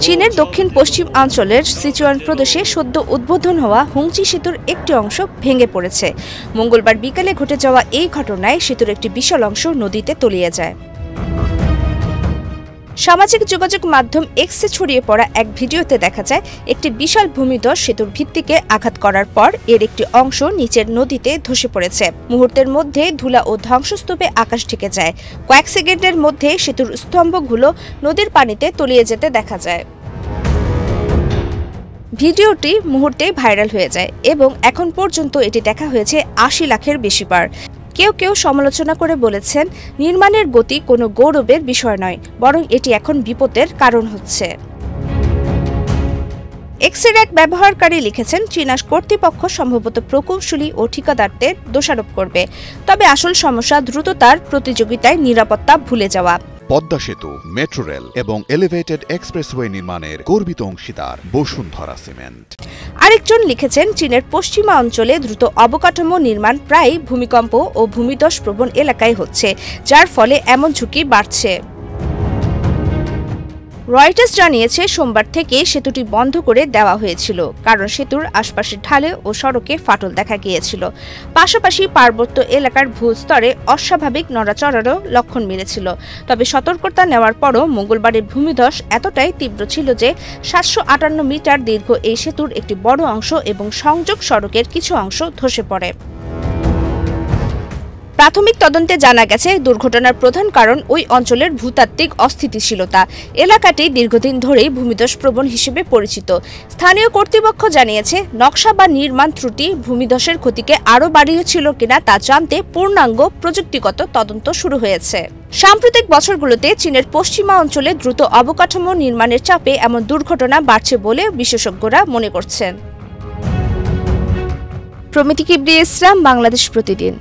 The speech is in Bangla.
চীনের দক্ষিণ পশ্চিম অঞ্চলের সিচুয়ান প্রদেশে সদ্য উদ্বোধন হওয়া হুংচি সেতুর একটি অংশ ভেঙে পড়েছে। মঙ্গলবার বিকেলে ঘটে যাওয়া এই ঘটনায় সেতুর একটি বিশাল অংশ নদীতে তলিয়ে যায়। সামাজিক যোগাযোগ মাধ্যম এক্সে ছড়িয়ে পড়া এক ভিডিওতে দেখা যায় একটি বিশাল ভূমিধস সেতুর ভিত্তিকে আঘাত করার পর এর একটি অংশ নিচের নদীতে ধসে পড়েছে। মুহূর্তের মধ্যে ধুলা ও ধ্বংসস্তূপে আকাশ ঢেকে যায়। কয়েক সেকেন্ডের মধ্যে সেতুর স্তম্ভগুলো নদীর পানিতে তলিয়ে যেতে দেখা যায়। ভিডিওটি মুহূর্তেই ভাইরাল হয়ে যায় এবং এখন পর্যন্ত এটি দেখা হয়েছে ৮০ লাখের বেশি বার। কেউ কেউ সমালোচনা করে বলেছেন, নির্মাণের গতি কোনো গৌরবের বিষয় নয়, বরং এটি এখন বিপদের কারণ হচ্ছে। এক্সের এক ব্যবহারকারী লিখেছেন, চীনা কর্তৃপক্ষ সম্ভবত প্রকৌশলী ও ঠিকাদারদের দোষারোপ করবে, তবে আসল সমস্যা দ্রুততার প্রতিযোগিতায় নিরাপত্তা ভুলে যাওয়া। পদ্মা সেতু, মেট্রো রেল এবং এলিভেটেড এক্সপ্রেসওয়ে নির্মাণের গর্বিত অংশীদার বসুন্ধরা সিমেন্ট। আরেকজন লিখেছেন, চীনের পশ্চিমা অঞ্চলে দ্রুত অবকাঠামো নির্মাণ প্রায় ভূমিকম্প ও ভূমিধস প্রবণ এলাকায় হচ্ছে, যার ফলে এমন ঝুঁকি বাড়ছে। রয়টার্স জানিয়েছে, সোমবার থেকে সেতুটি বন্ধ করে দেওয়া হয়েছিল, কারণ সেতুর আশপাশের ঢালে ও সড়কে ফাটল দেখা গিয়েছিল। পাশাপাশি পার্বত্য এলাকার ভূস্তরে অস্বাভাবিক নড়াচড়ারও লক্ষণ মিলেছিল। তবে সতর্কতা নেওয়ার পরও মঙ্গলবারের ভূমিধস এতটাই তীব্র ছিল যে ৭৫৮ মিটার দীর্ঘ এই সেতুর একটি বড় অংশ এবং সংযোগ সড়কের কিছু অংশ ধসে পড়ে। প্রাথমিক তদন্তে জানা গেছে, দুর্ঘটনার প্রধান কারণ ওই অঞ্চলের ভূতাত্ত্বিক অস্থিতিশীলতা। এলাকাটি দীর্ঘদিন ধরেই ভূমিধস প্রবণ হিসেবে পরিচিত। স্থানীয় কর্তৃপক্ষ জানিয়েছে, নকশা বা নির্মাণ ত্রুটি ভূমিধসের ক্ষতিকে আরও বাড়িয়েছিল কিনা তা জানতে পূর্ণাঙ্গ প্রযুক্তিগত তদন্ত শুরু হয়েছে। সাম্প্রতিক বছরগুলোতে চীনের পশ্চিমা অঞ্চলে দ্রুত অবকাঠামো নির্মাণের চাপে এমন দুর্ঘটনা বাড়ছে বলে বিশেষজ্ঞরা মনে করছেন। প্রমিতি কিবরিয়া ইসলাম, বাংলাদেশ প্রতিদিন।